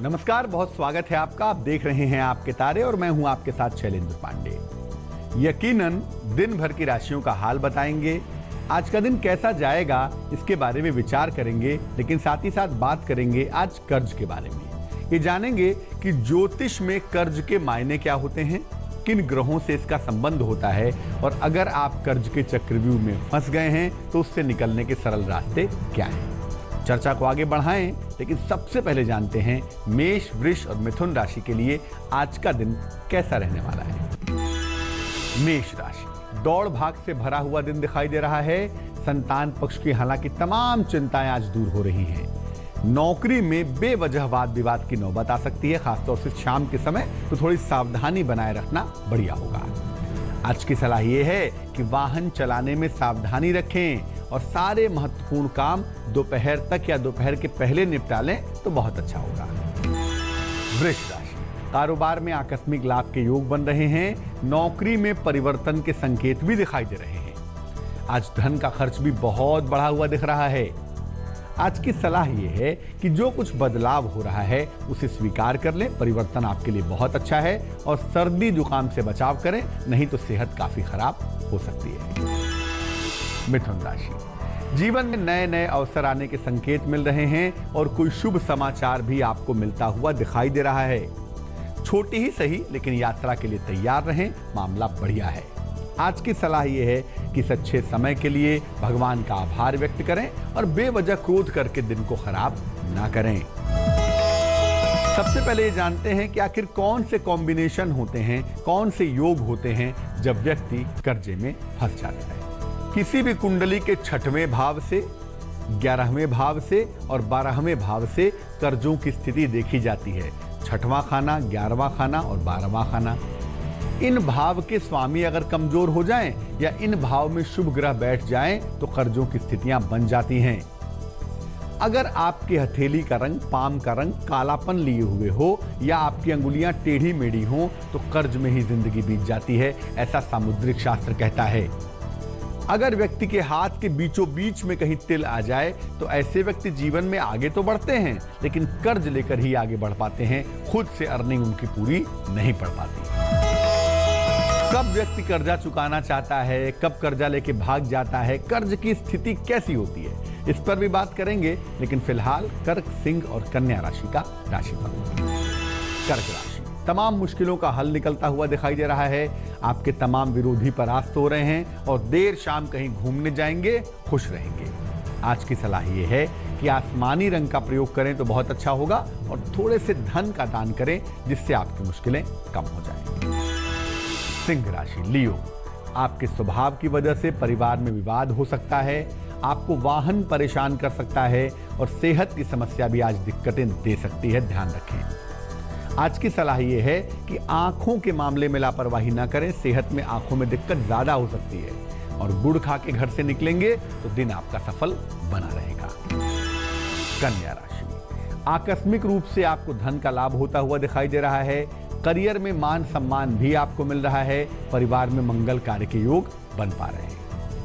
नमस्कार, बहुत स्वागत है आपका। आप देख रहे हैं आपके तारे और मैं हूं आपके साथ शैलेंद्र पांडे। यकीनन दिन भर की राशियों का हाल बताएंगे, आज का दिन कैसा जाएगा इसके बारे में विचार करेंगे, लेकिन साथ ही साथ बात करेंगे आज कर्ज के बारे में। ये जानेंगे कि ज्योतिष में कर्ज के मायने क्या होते हैं, किन ग्रहों से इसका संबंध होता है और अगर आप कर्ज के चक्रव्यूह में फंस गए हैं तो उससे निकलने के सरल रास्ते क्या हैं। चर्चा को आगे बढ़ाएं, लेकिन सबसे पहले जानते हैं मेष, वृष और मिथुन राशि के लिए आज का दिन कैसा रहने वाला है। मेष राशि, दौड़ भाग से भरा हुआ दिन दिखाई दे रहा है। संतान पक्ष की हालांकि तमाम चिंताएं आज दूर हो रही हैं। नौकरी में बेवजह वाद विवाद की नौबत आ सकती है, खासतौर से शाम के समय, तो थोड़ी सावधानी बनाए रखना बढ़िया होगा। आज की सलाह यह है कि वाहन चलाने में सावधानी रखें और सारे महत्वपूर्ण काम दोपहर तक या दोपहर के पहले निपटा लें तो बहुत अच्छा होगा। वृष राशि, कारोबार में आकस्मिक लाभ के योग बन रहे हैं। नौकरी में परिवर्तन के संकेत भी दिखाई दे रहे हैं। आज धन का खर्च भी बहुत बढ़ा हुआ दिख रहा है। आज की सलाह यह है कि जो कुछ बदलाव हो रहा है उसे स्वीकार कर लें, परिवर्तन आपके लिए बहुत अच्छा है। और सर्दी जुकाम से बचाव करें, नहीं तो सेहत काफी खराब हो सकती है। मिथुन राशि, जीवन में नए नए अवसर आने के संकेत मिल रहे हैं और कोई शुभ समाचार भी आपको मिलता हुआ दिखाई दे रहा है। छोटी ही सही, लेकिन यात्रा के लिए तैयार रहें, मामला बढ़िया है। आज की सलाह यह है कि इस अच्छे समय के लिए भगवान का आभार व्यक्त करें और बेवजह क्रोध करके दिन को खराब ना करें। सबसे पहले ये जानते हैं कि आखिर कौन से कॉम्बिनेशन होते हैं, कौन से योग होते हैं जब व्यक्ति कर्जे में फंस जाता है। किसी भी कुंडली के 6वें भाव से, 11वें भाव से और 12वें भाव से कर्जों की स्थिति देखी जाती है। 6वां खाना, 11वां खाना और 12वां खाना। इन भाव के स्वामी अगर कमजोर हो जाएं या इन भाव में शुभ ग्रह बैठ जाएं तो कर्जों की स्थितियां बन जाती हैं। अगर आपकी हथेली का रंग, पाम का रंग कालापन लिए हुए हो या आपकी अंगुलियां टेढ़ी मेढ़ी हो तो कर्ज में ही जिंदगी बीत जाती है, ऐसा सामुद्रिक शास्त्र कहता है। अगर व्यक्ति के हाथ के बीचों बीच में कहीं तिल आ जाए तो ऐसे व्यक्ति जीवन में आगे तो बढ़ते हैं, लेकिन कर्ज लेकर ही आगे बढ़ पाते हैं। खुद से अर्निंग उनकी पूरी नहीं पड़ पाती। कब व्यक्ति कर्जा चुकाना चाहता है, कब कर्जा लेके भाग जाता है, कर्ज की स्थिति कैसी होती है, इस पर भी बात करेंगे। लेकिन फिलहाल कर्क, सिंह और कन्या राशि का राशिफल। कर्क राशि, तमाम मुश्किलों का हल निकलता हुआ दिखाई दे रहा है। आपके तमाम विरोधी परास्त हो रहे हैं और देर शाम कहीं घूमने जाएंगे, खुश रहेंगे। आज की सलाह यह है कि आसमानी रंग का प्रयोग करें तो बहुत अच्छा होगा और थोड़े से धन का दान करें, जिससे आपकी मुश्किलें कम हो जाएं। सिंह राशि, लियो, आपके स्वभाव की वजह से परिवार में विवाद हो सकता है। आपको वाहन परेशान कर सकता है और सेहत की समस्या भी आज दिक्कतें दे सकती है, ध्यान रखें। आज की सलाह यह है कि आंखों के मामले में लापरवाही ना करें, सेहत में आंखों में दिक्कत ज्यादा हो सकती है। और गुड़ खा के घर से निकलेंगे तो दिन आपका सफल बना रहेगा। कन्या राशि, आकस्मिक रूप से आपको धन का लाभ होता हुआ दिखाई दे रहा है। करियर में मान सम्मान भी आपको मिल रहा है। परिवार में मंगल कार्य के योग बन पा रहे हैं।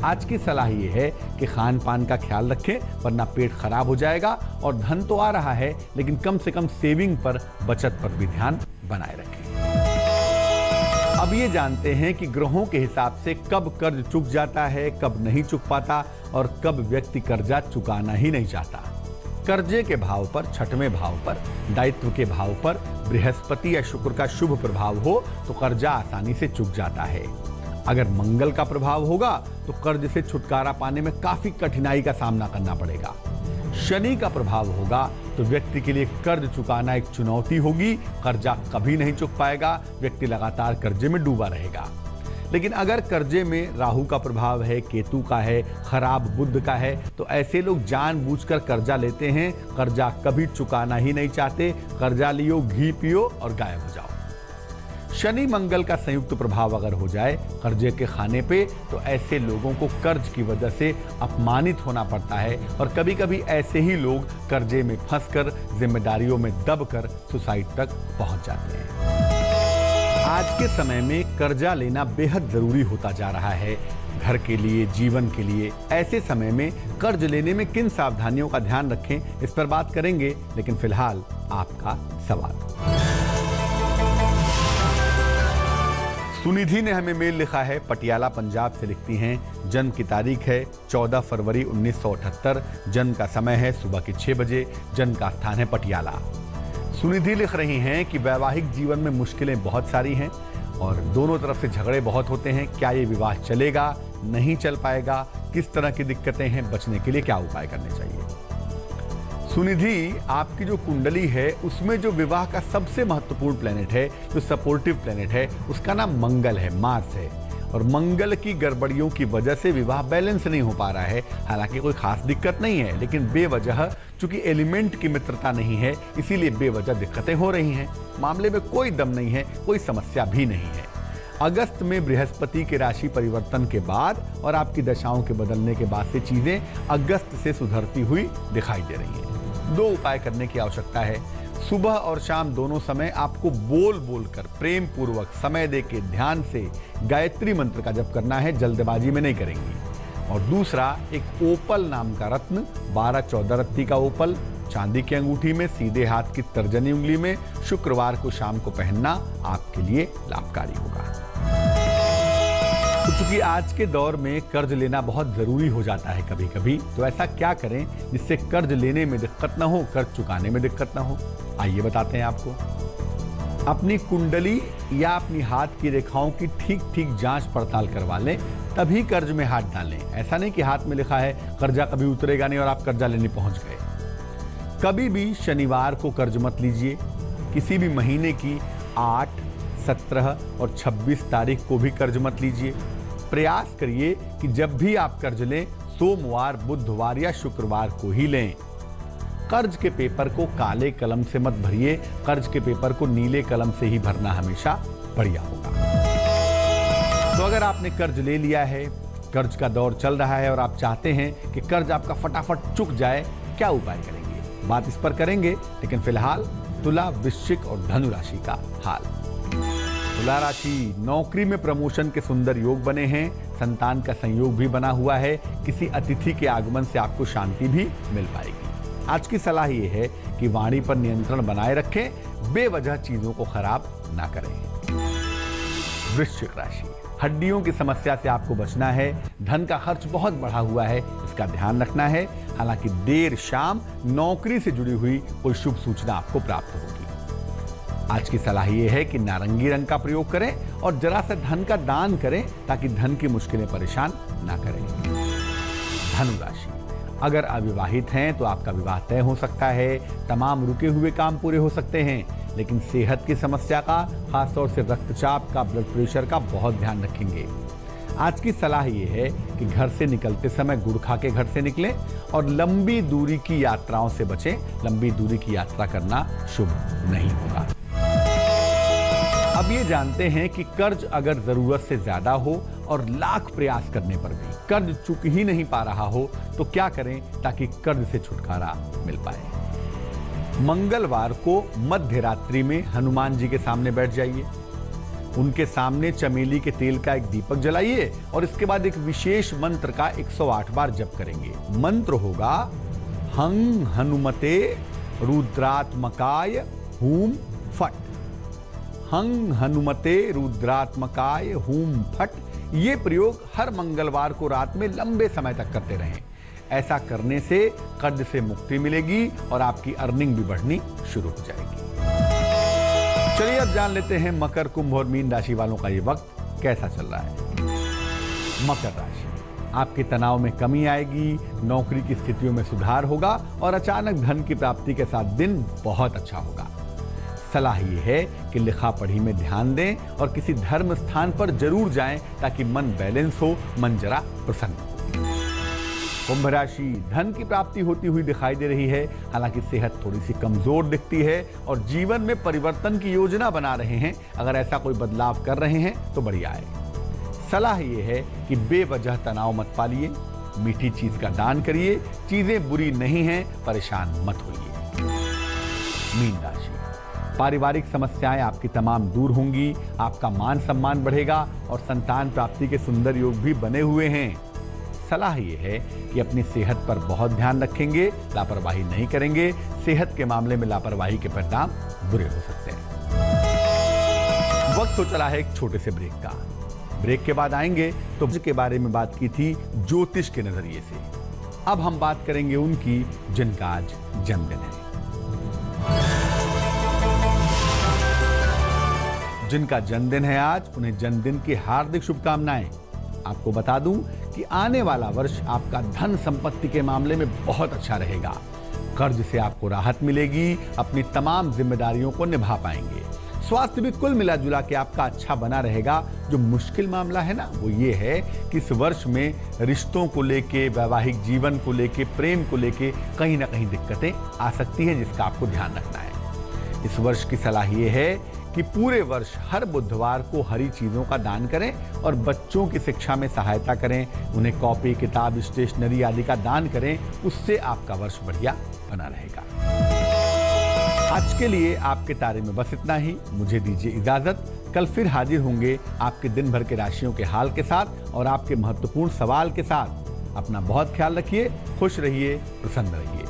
आज की सलाह यह है कि खान पान का ख्याल रखें, वरना पेट खराब हो जाएगा। और धन तो आ रहा है, लेकिन कम से कम सेविंग पर, बचत पर भी ध्यान बनाए रखें। अब ये जानते हैं कि ग्रहों के हिसाब से कब कर्ज चुक जाता है, कब नहीं चुक पाता और कब व्यक्ति कर्जा चुकाना ही नहीं चाहता। कर्जे के भाव पर, 6वें भाव पर, दायित्व के भाव पर बृहस्पति या शुक्र का शुभ प्रभाव हो तो कर्जा आसानी से चुक जाता है। अगर मंगल का प्रभाव होगा तो कर्ज से छुटकारा पाने में काफी कठिनाई का सामना करना पड़ेगा। शनि का प्रभाव होगा तो व्यक्ति के लिए कर्ज चुकाना एक चुनौती होगी। कर्जा कभी नहीं चुक पाएगा, व्यक्ति लगातार कर्जे में डूबा रहेगा। लेकिन अगर कर्जे में राहु का प्रभाव है, केतु का है, खराब बुध का है, तो ऐसे लोग जानबूझकर कर्जा लेते हैं, कर्जा कभी चुकाना ही नहीं चाहते। कर्जा लियो, घी पियो और गायब हो जाओ। शनि मंगल का संयुक्त प्रभाव अगर हो जाए कर्जे के खाने पे तो ऐसे लोगों को कर्ज की वजह से अपमानित होना पड़ता है और कभी कभी ऐसे ही लोग कर्जे में फंसकर, जिम्मेदारियों में दबकर सुसाइड तक पहुंच जाते हैं। आज के समय में कर्जा लेना बेहद जरूरी होता जा रहा है, घर के लिए, जीवन के लिए। ऐसे समय में कर्ज लेने में किन सावधानियों का ध्यान रखें, इस पर बात करेंगे। लेकिन फिलहाल आपका सवाल। सुनिधि ने हमें मेल लिखा है, पटियाला पंजाब से लिखती हैं। जन्म की तारीख है 14 फरवरी 1978। जन्म का समय है सुबह के 6 बजे। जन्म का स्थान है पटियाला। सुनिधि लिख रही हैं कि वैवाहिक जीवन में मुश्किलें बहुत सारी हैं और दोनों तरफ से झगड़े बहुत होते हैं। क्या ये विवाह चलेगा, नहीं चल पाएगा, किस तरह की दिक्कतें हैं, बचने के लिए क्या उपाय करने चाहिए? सुनिधि, आपकी जो कुंडली है उसमें जो विवाह का सबसे महत्वपूर्ण प्लेनेट है, जो सपोर्टिव प्लेनेट है, उसका नाम मंगल है, मार्स है। और मंगल की गड़बड़ियों की वजह से विवाह बैलेंस नहीं हो पा रहा है। हालांकि कोई खास दिक्कत नहीं है, लेकिन बेवजह चूंकि एलिमेंट की मित्रता नहीं है, इसीलिए बेवजह दिक्कतें हो रही हैं। मामले में कोई दम नहीं है, कोई समस्या भी नहीं है। अगस्त में बृहस्पति के राशि परिवर्तन के बाद और आपकी दशाओं के बदलने के बाद से चीजें अगस्त से सुधरती हुई दिखाई दे रही हैं। 2 उपाय करने की आवश्यकता है। सुबह और शाम दोनों समय आपको बोल बोलकर प्रेम पूर्वक समय देके ध्यान से गायत्री मंत्र का जप करना है, जल्दबाजी में नहीं करेंगी। और दूसरा, एक ओपल नाम का रत्न, 12-14 रत्ती का ओपल, चांदी की अंगूठी में, सीधे हाथ की तर्जनी उंगली में, शुक्रवार को शाम को पहनना आपके लिए लाभकारी होगा। तो चूंकि आज के दौर में कर्ज लेना बहुत जरूरी हो जाता है कभी कभी, तो ऐसा क्या करें जिससे कर्ज लेने में दिक्कत ना हो, कर्ज चुकाने में दिक्कत ना हो? आइए बताते हैं आपको। अपनी कुंडली या अपनी हाथ की रेखाओं की ठीक ठीक जांच पड़ताल करवा लें, तभी कर्ज में हाथ डालें। ऐसा नहीं कि हाथ में लिखा है कर्जा कभी उतरेगा नहीं और आप कर्जा लेने पहुंच गए। कभी भी शनिवार को कर्ज मत लीजिए। किसी भी महीने की 8, 17 और 26 तारीख को भी कर्ज मत लीजिए। प्रयास करिए कि जब भी आप कर्ज लें, सोमवार, बुधवार या शुक्रवार को ही लें। कर्ज के पेपर को काले कलम से मत भरिए, कर्ज के पेपर को नीले कलम से ही भरना हमेशा बढ़िया होगा। तो अगर आपने कर्ज ले लिया है, कर्ज का दौर चल रहा है और आप चाहते हैं कि कर्ज आपका फटाफट चुक जाए, क्या उपाय करेंगे? बात इस पर करेंगे, लेकिन फिलहाल तुला, वृश्चिक और धनु राशि का हाल। तुला राशि, नौकरी में प्रमोशन के सुंदर योग बने हैं। संतान का संयोग भी बना हुआ है। किसी अतिथि के आगमन से आपको शांति भी मिल पाएगी। आज की सलाह ये है कि वाणी पर नियंत्रण बनाए रखें, बेवजह चीजों को खराब ना करें। वृश्चिक राशि, हड्डियों की समस्या से आपको बचना है। धन का खर्च बहुत बढ़ा हुआ है, इसका ध्यान रखना है। हालांकि देर शाम नौकरी से जुड़ी हुई कोई शुभ सूचना आपको प्राप्त होगी। आज की सलाह यह है कि नारंगी रंग का प्रयोग करें और जरा सा धन का दान करें, ताकि धन की मुश्किलें परेशान ना करें। धनु राशि, अगर अविवाहित हैं तो आपका विवाह तय हो सकता है। तमाम रुके हुए काम पूरे हो सकते हैं, लेकिन सेहत की समस्या का, खासतौर से रक्तचाप का, ब्लड प्रेशर का बहुत ध्यान रखेंगे। आज की सलाह यह है कि घर से निकलते समय गुड़ खा के घर से निकलें और लंबी दूरी की यात्राओं से बचें। लंबी दूरी की यात्रा करना शुभ नहीं होगा। अब ये जानते हैं कि कर्ज अगर जरूरत से ज्यादा हो और लाख प्रयास करने पर भी कर्ज चुक ही नहीं पा रहा हो, तो क्या करें ताकि कर्ज से छुटकारा मिल पाए? मंगलवार को मध्य रात्रि में हनुमान जी के सामने बैठ जाइए। उनके सामने चमेली के तेल का एक दीपक जलाइए और इसके बाद एक विशेष मंत्र का 108 बार जप करेंगे। मंत्र होगा हं हनुमते रुद्रात्मकाय हूम फट। हं हनुमते रुद्रात्मकाय हूम फट। ये प्रयोग हर मंगलवार को रात में लंबे समय तक करते रहें। ऐसा करने से कर्ज से मुक्ति मिलेगी और आपकी अर्निंग भी बढ़नी शुरू हो जाएगी। चलिए अब जान लेते हैं मकर, कुंभ और मीन राशि वालों का ये वक्त कैसा चल रहा है। मकर राशि, आपके तनाव में कमी आएगी, नौकरी की स्थितियों में सुधार होगा और अचानक धन की प्राप्ति के साथ दिन बहुत अच्छा होगा। सलाह ये है कि लिखा पढ़ी में ध्यान दें और किसी धर्म स्थान पर जरूर जाएं, ताकि मन बैलेंस हो, मन जरा प्रसन्न हो। कुंभ राशि, धन की प्राप्ति होती हुई दिखाई दे रही है। हालांकि सेहत थोड़ी सी कमजोर दिखती है और जीवन में परिवर्तन की योजना बना रहे हैं। अगर ऐसा कोई बदलाव कर रहे हैं तो बढ़िया है। सलाह ये है कि बेवजह तनाव मत पालिए, मीठी चीज का दान करिए। चीजें बुरी नहीं हैं, परेशान मत होइए। मीन राशि, पारिवारिक समस्याएं आपकी तमाम दूर होंगी, आपका मान सम्मान बढ़ेगा और संतान प्राप्ति के सुंदर योग भी बने हुए हैं। सलाह ये है कि अपनी सेहत पर बहुत ध्यान रखेंगे, लापरवाही नहीं करेंगे। सेहत के मामले में लापरवाही के परिणाम बुरे हो सकते हैं। वक्त तो चला है एक छोटे से ब्रेक का। ब्रेक के बाद आएंगे तो के बारे में बात की थी ज्योतिष के नजरिए से। अब हम बात करेंगे उनकी जिनका आज जन्मदिन है। जिनका जन्मदिन है आज, उन्हें जन्मदिन की हार्दिक शुभकामनाएं। आपको बता दूं कि आने वाला वर्ष आपका धन संपत्ति के मामले में बहुत अच्छा रहेगा। कर्ज से आपको राहत मिलेगी, अपनी तमाम जिम्मेदारियों को निभा पाएंगे। स्वास्थ्य भी कुल मिला जुला के आपका अच्छा बना रहेगा। जो मुश्किल मामला है ना, वो ये है कि इस वर्ष में रिश्तों को लेके, वैवाहिक जीवन को लेके, प्रेम को लेके कहीं ना कहीं दिक्कतें आ सकती हैं, जिसका आपको ध्यान रखना है। इस वर्ष की सलाह ये है कि पूरे वर्ष हर बुधवार को हरी चीजों का दान करें और बच्चों की शिक्षा में सहायता करें। उन्हें कॉपी, किताब, स्टेशनरी आदि का दान करें। उससे आपका वर्ष बढ़िया बना रहेगा। आज के लिए आपके तारे में बस इतना ही। मुझे दीजिए इजाजत। कल फिर हाजिर होंगे आपके दिन भर के राशियों के हाल के साथ और आपके महत्वपूर्ण सवाल के साथ। अपना बहुत ख्याल रखिए, खुश रहिए, प्रसन्न रहिए।